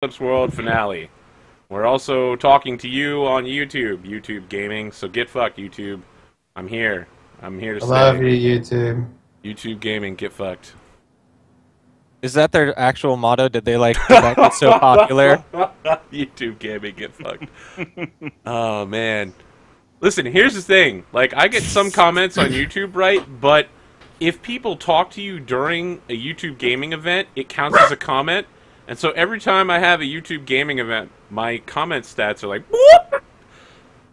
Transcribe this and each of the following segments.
Apocalypse World finale. We're also talking to you on YouTube Gaming. So get fucked, YouTube. I'm here. I'm here to I stay. love you, YouTube. YouTube Gaming, get fucked. Is that their actual motto? Did that get so popular? YouTube Gaming, get fucked. Oh man. Listen, here's the thing. Like, I get some comments on YouTube, right? But if people talk to you during a YouTube gaming event, it counts as a comment. And so every time I have a YouTube gaming event, my comment stats are like, whoop!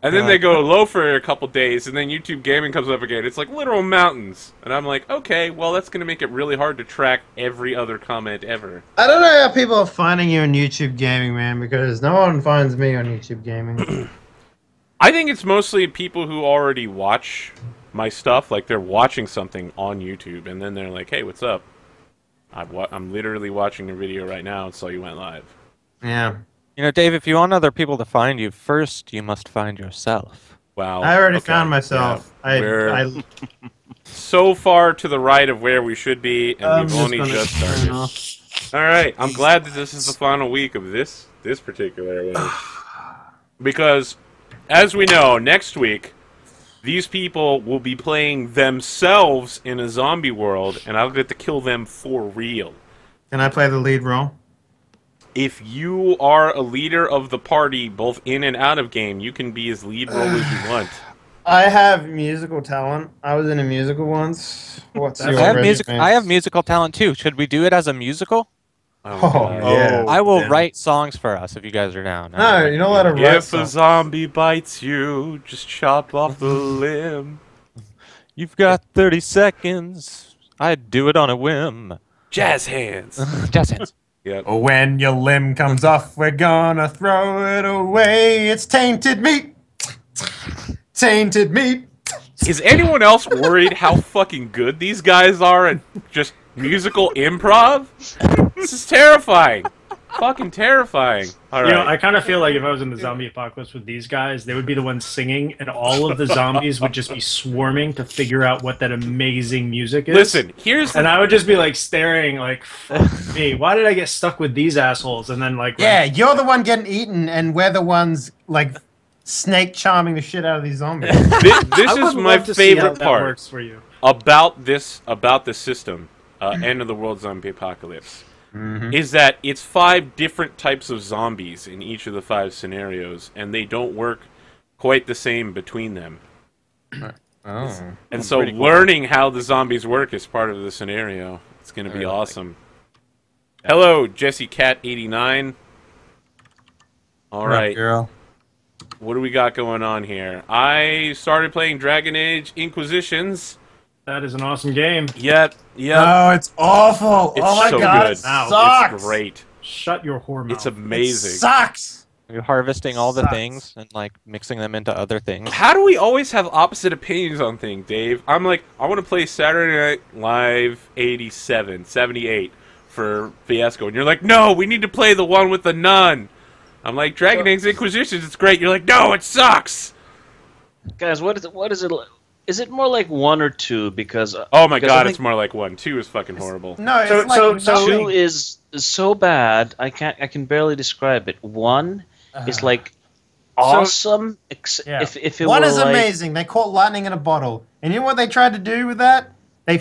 And then they go low for a couple days, and then YouTube gaming comes up again. It's like literal mountains. And I'm like, okay, well, that's going to make it really hard to track every other comment ever. I don't know how people are finding you on YouTube Gaming, man, because no one finds me on YouTube Gaming. I think it's mostly people who already watch my stuff, like they're watching something on YouTube, and then they're like, hey, what's up? I'm literally watching your video right now, so you went live. Yeah. You know, Dave, if you want other people to find you, first you must find yourself. Wow. I already found myself. Yeah, I we're so far to the right of where we should be, and we've only just started. Alright, I'm glad that this is the final week of this particular one. Because, as we know, next week, these people will be playing themselves in a zombie world, and I'll get to kill them for real. Can I play the lead role? If you are a leader of the party, both in and out of game, you can be as lead role as you want. I have musical talent. I was in a musical once. What's your I have musical talent too. Should we do it as a musical? Oh, yeah. I will write songs for us if you guys are down. No, you don't let her write If a zombie bites you, just chop off the limb. You've got 30 seconds. I'd do it on a whim. Jazz hands. Jazz hands. Yep. When your limb comes off, we're gonna throw it away. It's tainted meat. Tainted meat. Is anyone else worried how fucking good these guys are at just musical improv? This is terrifying. Fucking terrifying. All right. You know, I kind of feel like if I was in the zombie apocalypse with these guys, they would be the ones singing, and all of the zombies would just be swarming to figure out what that amazing music is. Listen, and I would just be like staring, like, fuck me, why did I get stuck with these assholes? And then like, yeah, you're the one getting eaten, and we're the ones like snake charming the shit out of these zombies. This is my favorite part works for you. about this system, End of the World Zombie Apocalypse. Is that it's 5 different types of zombies in each of the 5 scenarios, and they don't work quite the same between them. Oh. And so learning how the zombies work is part of the scenario. It's going to be awesome. Hello, Jesse Cat 89. All right. Girl. What do we got going on here? I started playing Dragon Age Inquisitions. That is an awesome game. Yep. Oh, it's awful. It's oh my so god, good. it sucks. It's great. Shut your whore mouth. It's amazing. It sucks. You're harvesting all the things and like mixing them into other things. How do we always have opposite opinions on things, Dave? I'm like, I want to play Saturday Night Live 78 for Fiasco, and you're like, no, we need to play the one with the nun. I'm like, Dragon Age Inquisitions, it's great. You're like, no, it sucks. Guys, what is it? Is it more like 1 or 2? Because oh my god, it's more like 1. 2 is fucking horrible. No, it's so 2 is so bad. I can barely describe it. 1 is like awesome. If it one were is like, amazing. They caught lightning in a bottle, and you know what they tried to do with that? They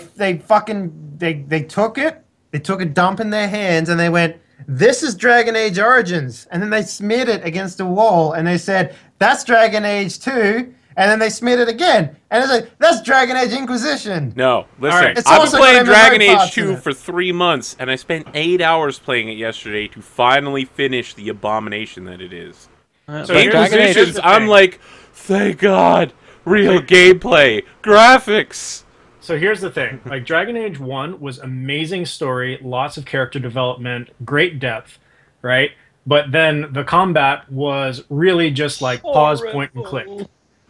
took it. They took a dump in their hands, and they went, "This is Dragon Age Origins," and then they smeared it against a wall, and they said, "That's Dragon Age 2." And then they smeared it again. And it's like, that's Dragon Age Inquisition. No, listen. Right. I've been playing Dragon Age 2 for 3 months, and I spent 8 hours playing it yesterday to finally finish the abomination that it is. So Inquisitions, I'm like, thank God, real gameplay, graphics. So here's the thing. Like, Dragon Age 1 was amazing story, lots of character development, great depth, right? But then the combat was really just like pause, point, and click.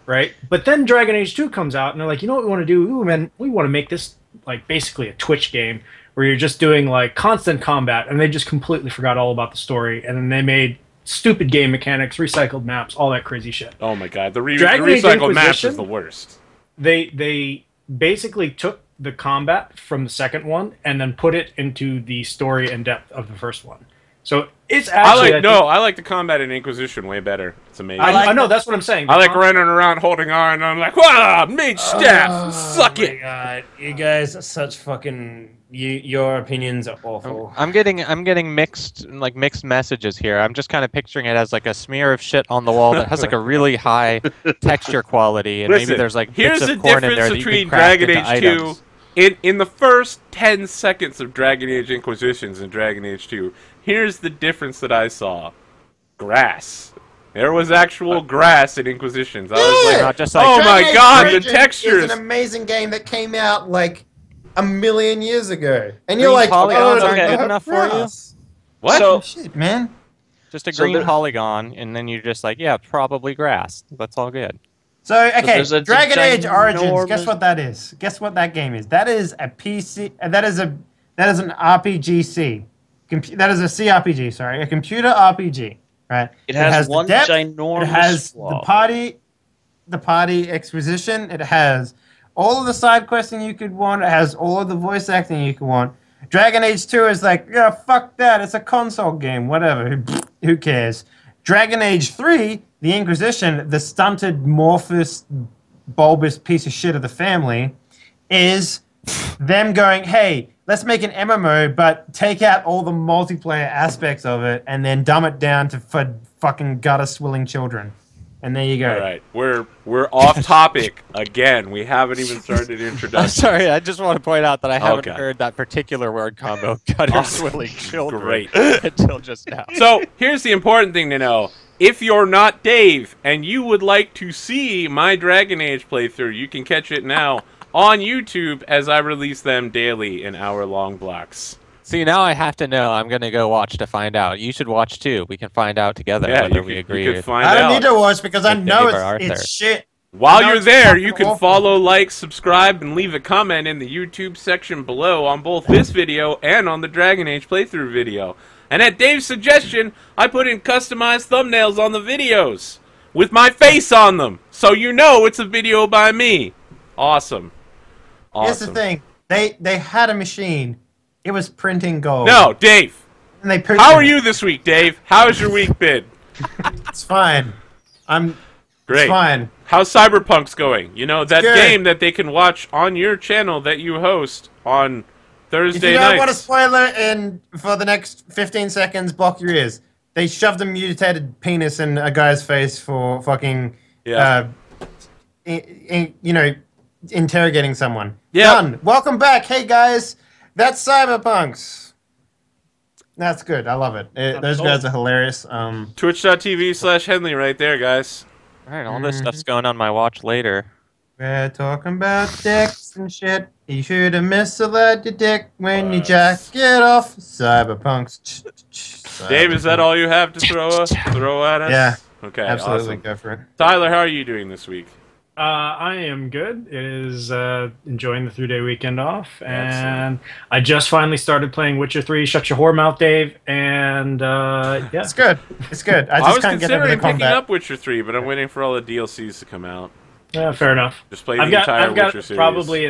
Right, but then Dragon Age 2 comes out, and they're like, you know what we want to do? Ooh, man, we want to make this like basically a Twitch game where you're just doing like constant combat, and they just completely forgot all about the story, and then they made stupid game mechanics, recycled maps, all that crazy shit. Oh my god, the Dragon Age recycled maps Inquisition, is the worst. They basically took the combat from the second one and then put it into the story and depth of the first one. So it's actually I like the combat in Inquisition way better. It's amazing. I know that's what I'm saying. I like running around holding on, and I'm like, wow, mage staff, suck Oh it. my god, you guys are such fucking. Your opinions are awful. I'm getting mixed messages here. I'm just kind of picturing it as like a smear of shit on the wall that has like a really high texture quality, and Listen, maybe there's like here's bits the of corn in there difference that you between can craft Dragon into Age 2. items. In the first 10 seconds of Dragon Age Inquisitions and Dragon Age 2, here's the difference that I saw. Grass. There was actual grass in Inquisitions. I was like, Not just like oh my Dragon Age god, the Origins textures! is an amazing game that came out like a million years ago, and Green you're like, polygons oh, aren't no, good enough for you? grass. What? So- Shit, man. just a So green there- polygon, and then you're just like, yeah, probably grass. That's all good. So okay, there's a Dragon Age Origins. Guess ginormous- what that is? Guess what that game is? That is a PC. That is an RPG-C. That is a CRPG. Sorry, a computer RPG. Right. It has one the depth, ginormous It has flaw. the party exposition. It has all of the side questing you could want. It has all of the voice acting you could want. Dragon Age 2 is like, yeah, fuck that. It's a console game. Whatever. Who cares? Dragon Age 3, the Inquisition, the stunted, morphous, bulbous piece of shit of the family, is them going, hey, let's make an MMO, but take out all the multiplayer aspects of it and then dumb it down to for fucking gutter-swilling children. And there you go. All right, we're off topic again. We haven't even started I'm introduction. sorry, I just want to point out that I haven't Okay. heard that particular word combo, gutter swilling children, Great. until just now. So here's the important thing to know. If you're not Dave and you would like to see my Dragon Age playthrough, you can catch it now on YouTube as I release them daily in hour-long blocks. See, now I have to know. I'm going to go watch to find out. You should watch too. We can find out together whether we agree. You can find I don't out. need to watch because I If they know ever are it's there. shit. While No, you're it's there, fucking you can awful. follow, like, subscribe, and leave a comment in the YouTube section below on both this video and on the Dragon Age playthrough video. And at Dave's suggestion, I put in customized thumbnails on the videos with my face on them, so you know it's a video by me. Awesome. Here's the thing. They had a machine. It was printing gold. No, Dave. And they printed How are it. you this week, Dave? How's your week been? It's fine. I'm Great. It's fine. How's Cyberpunk's going? You know, that good. game that they can watch on your channel that you host on Thursday If you don't want a nights. spoiler in for the next 15 seconds, block your ears. They shoved a mutated penis in a guy's face for fucking, Yeah. interrogating someone. Yeah. Done. Welcome back. Hey, guys. That's Cyberpunks. That's good. I love it. Those guys are hilarious. Twitch.tv/Henley right there, guys. All right, all this stuff's going on my watch later. We're talking about dicks and shit. You should have misled your dick when you jack it off. Cyberpunks. Dave, is that all you have to throw at us? Yeah. Okay, Absolutely. awesome. Go for it. Tyler, how are you doing this week? I am good. It is enjoying the 3-day weekend off, and I just finally started playing Witcher 3. Shut your whore mouth, Dave. And yeah, It's good. It's good. I I just was can't get over the considering picking combat. up Witcher 3, but I'm waiting for all the DLCs to come out. yeah, fair enough. Just play the I've got entire I've got Witcher series. probably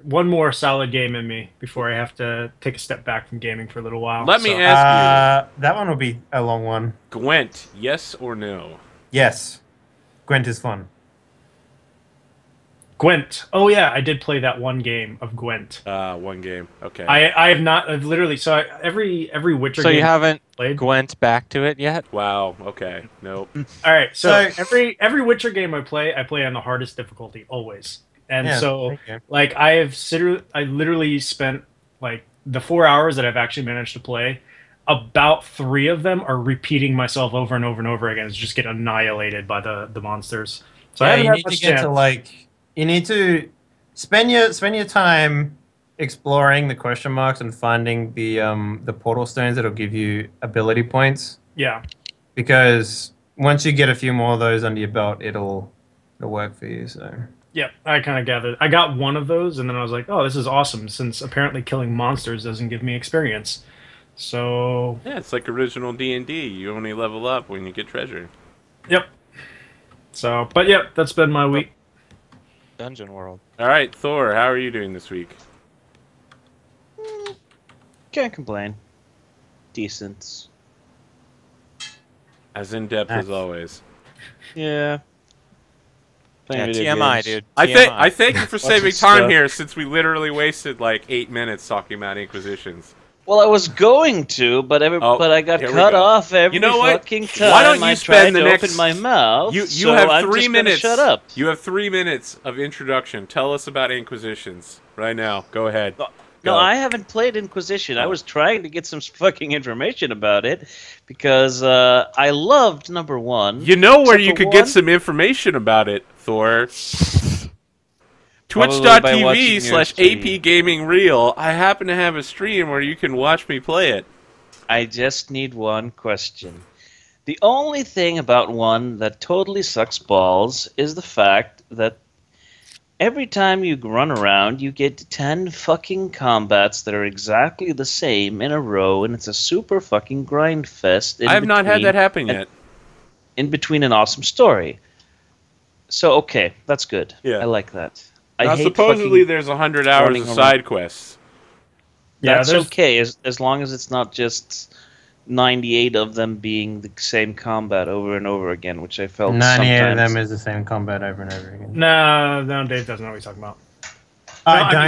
one more solid game in me before I have to take a step back from gaming for a little while. Let me so- ask That one will be a long one. you, Gwent, yes or no? Yes. Gwent is fun. Gwent. Oh yeah, I did play that one game of Gwent. One game. Okay. I have not. I've literally every Witcher So game you haven't played. went back to it yet? Wow. Okay. Nope. All right, so So- every Witcher game I play on the hardest difficulty always, and Yeah, so thank you. like I literally spent like the 4 hours that I've actually managed to play. About 3 of them are repeating myself over and over and over again. It's just get annihilated by the monsters. So I Yeah, haven't you had need to much get to chance. like. You need to spend your time exploring the question marks and finding the portal stones that'll give you ability points. Yeah, Because once you get a few more of those under your belt, it'll work for you. So yeah. I kind of gathered. I got one of those, and then I was like, "Oh, this is awesome!" Since apparently killing monsters doesn't give me experience. So Yeah, it's like original D&D. You only level up when you get treasure. yep. So, but yeah, that's been my week. Dungeon World. All right, Thor, how are you doing this week? Can't complain. Decent. As in depth as always. Yeah. Playing Yeah, video TMI, games. dude. I thank you for Watching saving time stuff. here, since we literally wasted like 8 minutes talking about Inquisitions. Well, I was going to, but but I got here we cut go. off every You know what? fucking time. Why don't you I spend tried the to next? open my mouth. You so have I'm 3 just gonna minutes. Shut up. You have 3 minutes of introduction. Tell us about Inquisitions right now. Go ahead. No, Go. I haven't played Inquisition. I Oh. was trying to get some fucking information about it because I loved number 1. You know where Except you for could get one- some information about it, Thor. Probably by watching Twitch.tv your slash stream. APGamingREAL. I happen to have a stream where you can watch me play it. I just need one question. The only thing about 1 that totally sucks balls is the fact that every time you run around, you get 10 fucking combats that are exactly the same in a row, and it's a super fucking grind fest. I have not had that happen and- yet. In between an awesome story. So, okay, that's good. Yeah. I like that. I Now, hate supposedly fucking- there's 100 hours running of around. side quests. Yeah, That's there's- okay, as long as it's not just 98 of them being the same combat over and over again, which I felt 98 sometimes. of them is the same combat over and over again. No, Dave doesn't know what he's talking about. I No, I don't.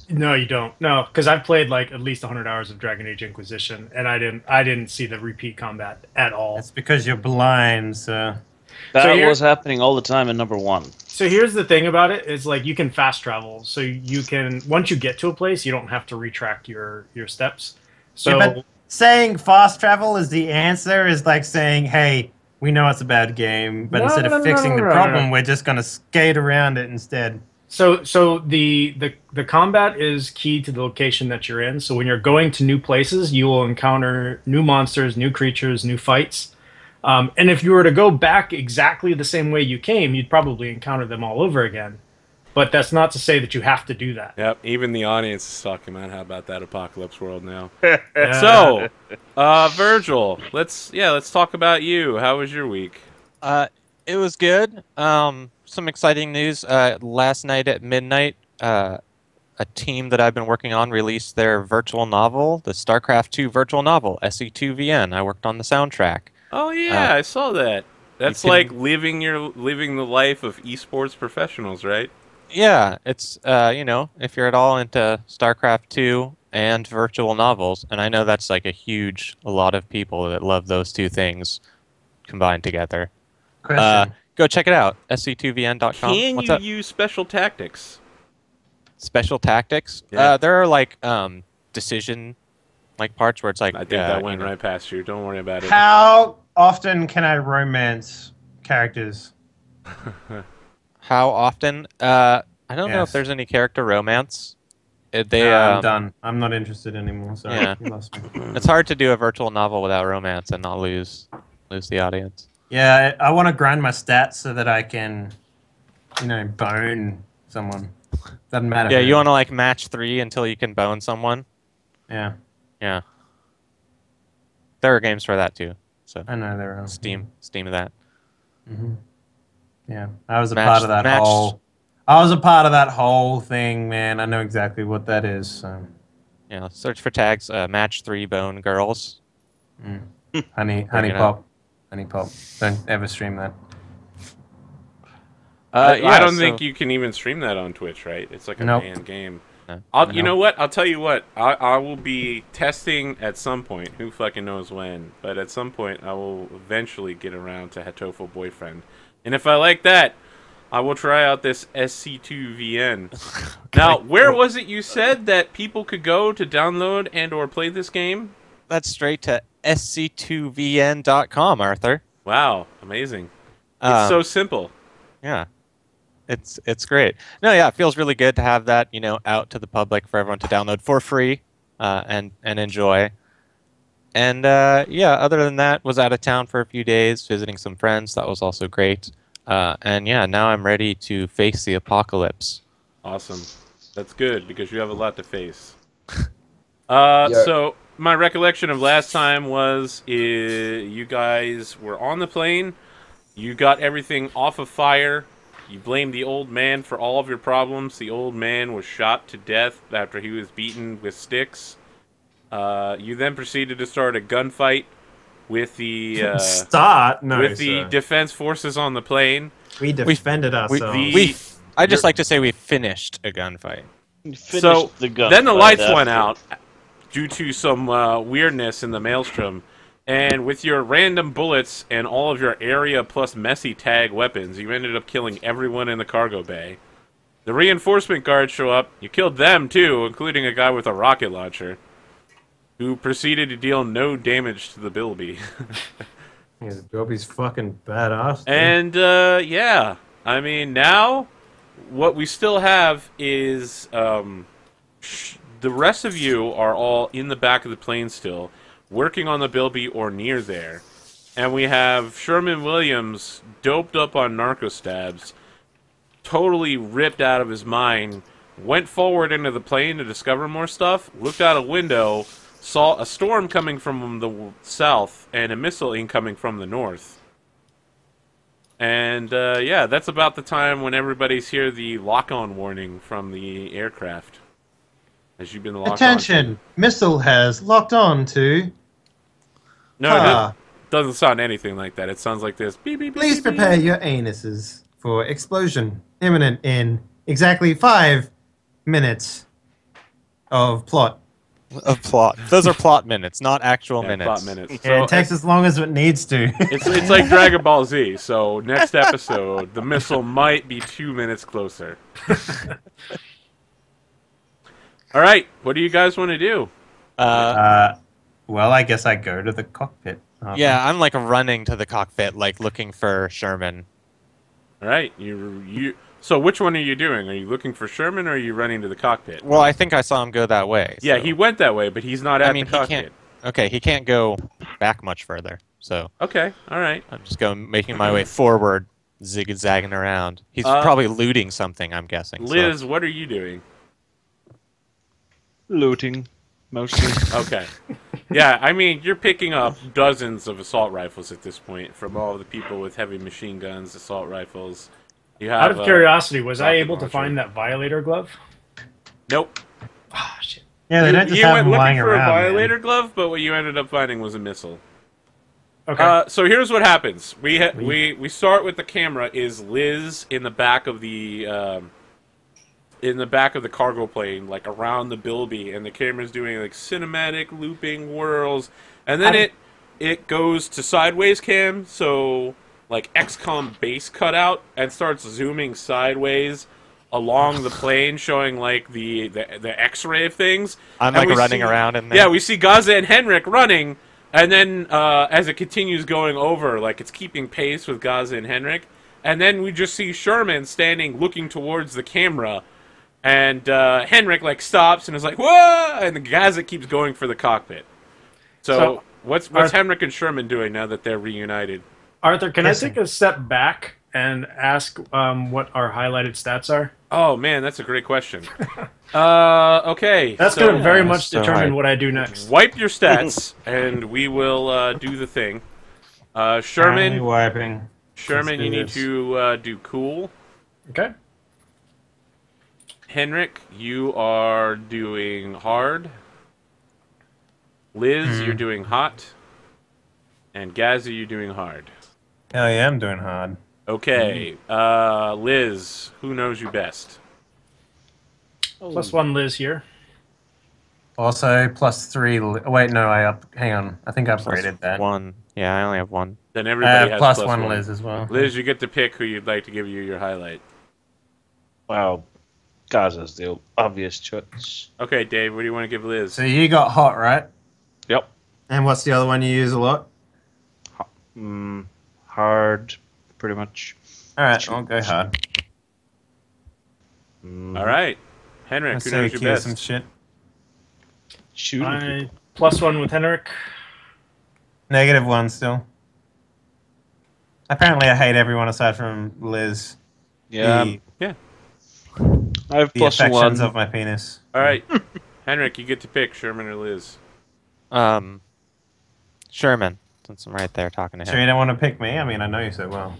mean- No, you don't. No, because I've played like at least 100 hours of Dragon Age Inquisition, and I didn't see the repeat combat at all. It's because you're blind, so. That So here- was happening all the time in number 1. So here's the thing about it is like you can fast travel, so you can once you get to a place, you don't have to retract your steps. So Yeah, but saying fast travel is the answer is like saying, hey, we know it's a bad game, but No, instead no, of no, fixing no, the no, problem, no. we're just going to skate around it instead. So the combat is key to the location that you're in. So when you're going to new places, you will encounter new monsters, new creatures, new fights. And if you were to go back exactly the same way you came, you'd probably encounter them all over again. But that's not to say that you have to do that. Yep, even the audience is talking about how about that apocalypse world now. Yeah. So, Virgil, let's talk about you. How was your week? It was good. Some exciting news. Last night at midnight, a team that I've been working on released their virtual novel, the StarCraft 2 virtual novel, SE2VN. I worked on the soundtrack. Oh yeah, I saw that. That's can- like living the life of esports professionals, right? Yeah, it's if you're at all into StarCraft 2 and virtual novels, and I know that's like a lot of people that love those two things combined together. Question. Go check it out, sc2vn.com. Can What's you up? use special tactics? Special tactics? Yeah. There are like decision like parts where it's like I think that went right past you. Don't worry about it. How often can I romance characters? How often? I don't know if Yes. there's any character romance. I'm I'm done. I'm not interested anymore. Sorry, Yeah. you lost me. It's hard to do a virtual novel without romance and not lose the audience. Yeah, I want to grind my stats so that I can, bone someone. Doesn't matter. Yeah, who. you want to like match 3 until you can bone someone. Yeah, Yeah. There are games for that too. So I know there are. Steam of that. Hmm. Yeah, I was a Match- part of that match- whole. I was a part of that whole thing, man. I know exactly what that is. So. Yeah, search for tags. Match 3 bone girls. Honey it up. pop, honey pop. Don't ever stream that. I don't think you can even stream that on Twitch, right? It's like a Nope. banned game. No. You know what? I'll tell you what. I will be testing at some point. Who fucking knows when? But at some point, I will eventually get around to Hatoful Boyfriend. And if I like that, I will try out this SC2VN. Now, where was it you said that people could go to download and or play this game? That's straight to sc2vn.com, Arthur. Wow, amazing. It's so simple. Yeah. It's great. No, yeah, it feels really good to have that, out to the public for everyone to download for free and enjoy. And yeah, other than that, was out of town for a few days visiting some friends. That was also great. And yeah, now I'm ready to face the apocalypse. Awesome. That's good because you have a lot to face. So my recollection of last time was you guys were on the plane. You got everything off of fire. You blamed the old man for all of your problems. The old man was shot to death after he was beaten with sticks. You then proceeded to start a gunfight with the Start? No, with the sir. defense forces on the plane. We defended ourselves. I just like to say we finished a gunfight. You finished So the gun then the fight lights went after. out due to some weirdness in the maelstrom, and with your random bullets and all of your area plus messy tag weapons, you ended up killing everyone in the cargo bay. The reinforcement guards show up. You killed them too, including a guy with a rocket launcher, who proceeded to deal no damage to the Bilby. Yeah, Bilby's fucking badass. Dude. And yeah, I mean now, what we still have is the rest of you are all in the back of the plane still, working on the Bilby or near there, and we have Sherman Williams doped up on narco stabs, totally ripped out of his mind, went forward into the plane to discover more stuff, looked out a window, saw a storm coming from the south and a missile incoming from the north. And yeah, that's about the time when everybody's hear the lock-on warning from the aircraft. As you've been locked Attention! Missile has locked on to... No, it doesn't sound anything like that. It sounds like this. Beep, beep, beep, Please beep, beep. prepare your anuses for explosion imminent in exactly 5 minutes of plot. Of plot. Those are plot minutes, not actual Yeah, minutes. plot minutes. Yeah, So it takes as long as it needs to. it's like Dragon Ball Z. So next episode, the missile might be 2 minutes closer. All right, what do you guys want to do? Well, I guess I go to the cockpit. Yeah, I'm like running to the cockpit, like looking for Sherman. All right, you. So which one are you doing? Are you looking for Sherman, or are you running to the cockpit? Well, I think I saw him go that way. Yeah, so- he went that way, but he's not at I mean, the he cockpit. can't. Okay, he can't go back much further. So Okay, all right. I'm just making my way forward, zigzagging around. He's probably looting something, I'm guessing. so- Liz, what are you doing? Looting, mostly. Okay. Yeah, I mean, you're picking up dozens of assault rifles at this point from all the people with heavy machine guns, assault rifles. You have, Out of curiosity, was I rocket able to launcher. find that violator glove? Nope. Ah, shit. Yeah, they don't just You have went them looking lying for around. a man. violator glove, but what you ended up finding was a missile. Okay. So here's what happens. We start with the camera. Is Liz in the back of the cargo plane, like around the Bilby, and the camera's doing like cinematic looping whirls, and then it goes to sideways cam, so like XCOM base cutout, and starts zooming sideways along the plane, showing like the X-ray of things. I'm And like we running see- around in there. Yeah, we see Gaza and Henrik running, and then as it continues going over, like it's keeping pace with Gaza and Henrik, and then we just see Sherman standing looking towards the camera, and Henrik like stops and is like, "Whoa!" and the Gaza keeps going for the cockpit. So what's Henrik and Sherman doing now that they're reunited? Arthur, can Yes, I take a step back and ask what our highlighted stats are? Oh man, that's a great question. Okay, That's so going to very much so determine hard. what I do next. wipe your stats, and we will do the thing. Currently Sherman, wiping. Sherman, you need Let's to do cool. Okay. Henrik, you are doing hard. Liz, you're doing hot. And Gaza, you're doing hard. Hell yeah, I'm doing hard. Okay, Liz, who knows you best? +1 Liz here. Also, +3. Wait, no, hang on. I think I Plus upgraded that. one. Yeah, I only have one. Then everybody has +1 Liz as well. Liz, you get to pick who you'd like to give you your highlight. Wow, Gaza's the obvious choice. Okay, Dave, what do you want to give Liz? So you got hot, right? Yep. And what's the other one you use a lot? Hard, pretty much. All right, I'll go hard. All right. Henrik, Let's who see knows you best? some shit. Shooting I +1 with Henrik. -1 still. Apparently, I hate everyone aside from Liz. Yeah, Yeah. I have The affections +1. of my penis. All right. Henrik, you get to pick Sherman or Liz. Sherman, since I'm right there talking to Sure, him. you don't want to pick me? I mean, I know you so well.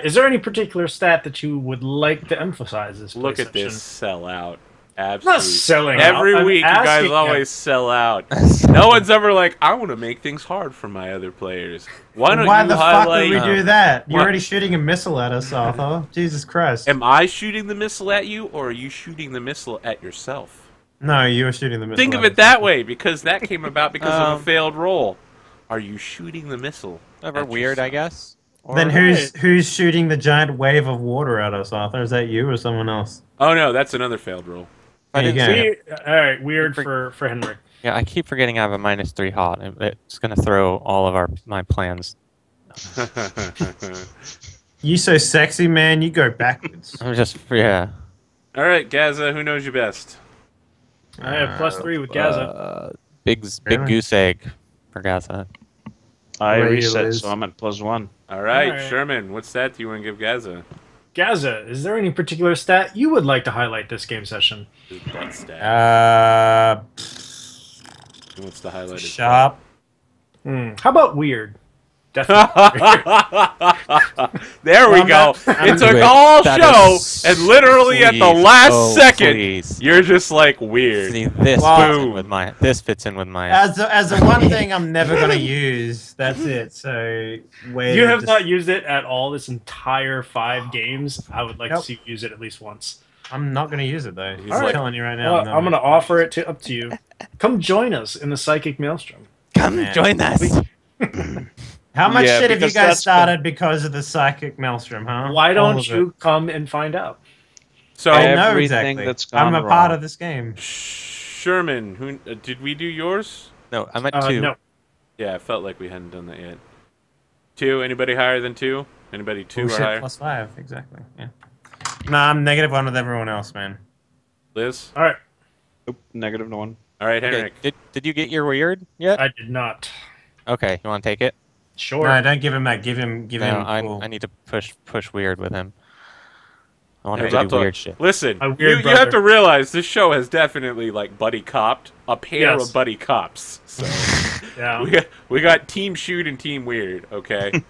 Is there any particular stat that you would like to emphasize this Look play at this session? sellout. Absolutely. Not selling out. Every I'm week, you guys asking always sell out. No one's ever like, I want to make things hard for my other players. Why don't Why you the fuck highlight? would we do that? You're what? already shooting a missile at us, Arthur. Jesus Christ. Am I shooting the missile at you, or are you shooting the missile at yourself? No, you were shooting the missile. Think of at it us. that way, because that came about because of a failed roll. Are you shooting the missile? Never at weird, I yourself? guess. Or, Then who's shooting the giant wave of water at us, Arthur? Is that you or someone else? Oh no, that's another failed roll. I There you didn't go. see it. All right, weird for Henrik. Yeah, I keep forgetting I have a -3 hot. It's gonna throw all of my plans. You so sexy, man. You go backwards. I'm just All right, Gaza, who knows you best? I have +3 with Gaza. big Really? goose egg for Gaza. I Right, reset, Liz. so I'm at +1. All right, All right. Sherman, what stat do you want to give Gaza? Gaza, is there any particular stat you would like to highlight this game session? His butt stat. He wants to highlight his Sharp. How about weird? Definitely. There we Well, go. I'm It took Wait, all that show, is- and literally at the please. last Oh, second, please. you're just like weird. See, this Wow. fits in with my. This fits in with my. As the one thing I'm never gonna use. That's it. So where You have not used it at all this entire 5 games. I would like Nope. to see you use it at least once. I'm not gonna use it though. He's I'm like- telling you right now. Well, I'm going to offer it up to you. Come join us in the Psychic Maelstrom. Come Man. join us. How much Yeah, shit have you because guys that's started because of the psychic maelstrom, huh? Why All don't of you it. come and find out? So, I know Everything exactly. that's I'm gone a part wrong. of this game. Sherman, who did we do yours? No, I'm at 2. No. Yeah, I felt like we hadn't done that yet. 2? Anybody higher than 2? Anybody 2 or Bullshit higher? +5, exactly. Yeah. Nah, I'm -1 with everyone else, man. Liz? All right. Oop, -1. All right, Okay, Henrik. did you get your weird yet? I did not. Okay, you want to take it? Sure. No, don't give him that. Give him. No, Cool. I need to push weird with him. I want Yeah, him to I'll do talk- weird shit. Listen, A you, weird you have brother. to realize this show has definitely like buddy copped a pair Yes. of buddy cops. So Yeah. we got team shoot and team weird, okay?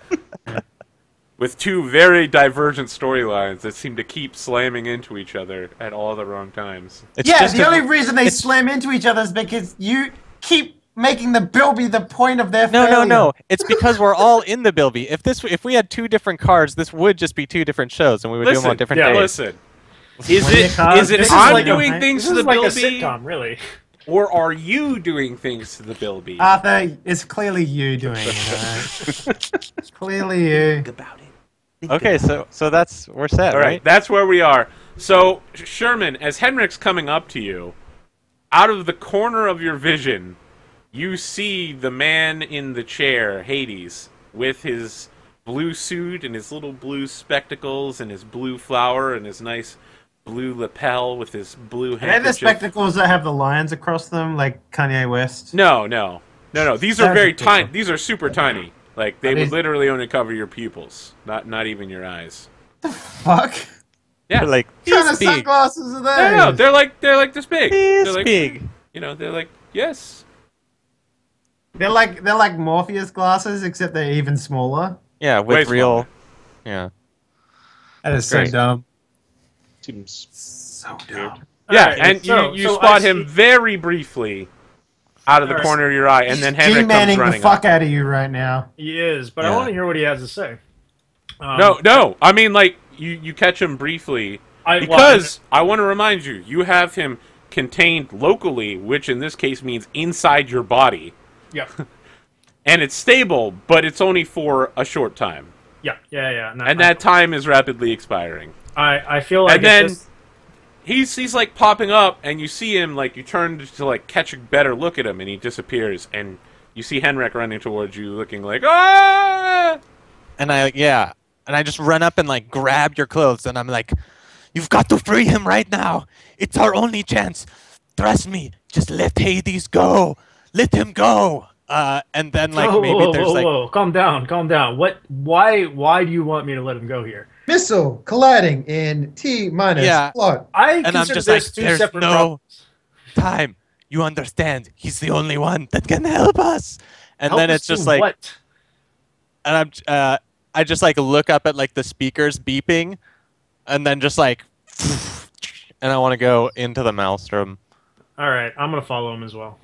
With 2 very divergent storylines that seem to keep slamming into each other at all the wrong times. It's Yeah, just the 'cause- only reason they slam into each other is because you keep making the bill be the point of their No, failure. no. It's because we're all in the Bilby. If we had 2 different cards, this would just be 2 different shows, and we would do them on different days. Listen. Is When you it cause- is it this is I'm like a- doing things This to is the like a Bilby, sitcom, really. or are you doing things to the Bilby? Arthur, it's clearly you doing it. Alright? It's clearly you. About it. Okay, so we're set, All right, right? that's where we are. So, Sherman, as Henrik's coming up to you, out of the corner of your vision, you see the man in the chair, Hades, with his blue suit and his little blue spectacles and his blue flower and his nice blue lapel with his blue Are they the handkerchief. spectacles that have the lines across them, like Kanye West? No. These are That's very cool. tiny. These are super tiny. Like, they Are would these- literally only cover your pupils, not even your eyes. Fuck. Yeah. Like, What kind of big. sunglasses are those? No, they're like this big. This They're like, big. You know, they're like, yes. They're like Morpheus glasses, except they're even smaller. Yeah, Way with real. smaller. Yeah. That is so Great. dumb. Seems So dumb. Yeah, Alright, and so- you so spot I him see- very briefly out of the Alright. corner of your eye, and then Henrik comes G-manning the running fuck up. out of you right now. He is, but I Yeah. want to hear what he has to say. No, I mean, like, you catch him briefly, because I want to remind you, you have him contained locally, which in this case means inside your body, Yeah. and it's stable, but it's only for a short time. Yeah. No, And that time is rapidly expiring. I feel like And then it's just, he's like popping up, and you see him, like, you turn to like catch a better look at him, and he disappears, and you see Henrik running towards you, looking like, ah! And I just run up and like grab your clothes, and I'm like, "You've got to free him right now. It's our only chance. Trust me. Just let Hades go. Let him go." And then like maybe there's like whoa. Calm down. Why do you want me to let him go here? Missile colliding in T minus Yeah. plot. I And I'm consider just this like, two "There's separate no problems. time. You understand? He's the only one that can help us." And Help then us it's just do like, what? and I just like look up at like the speakers beeping, and then just like, and I want to go into the Maelstrom. All right, I'm gonna follow him as well.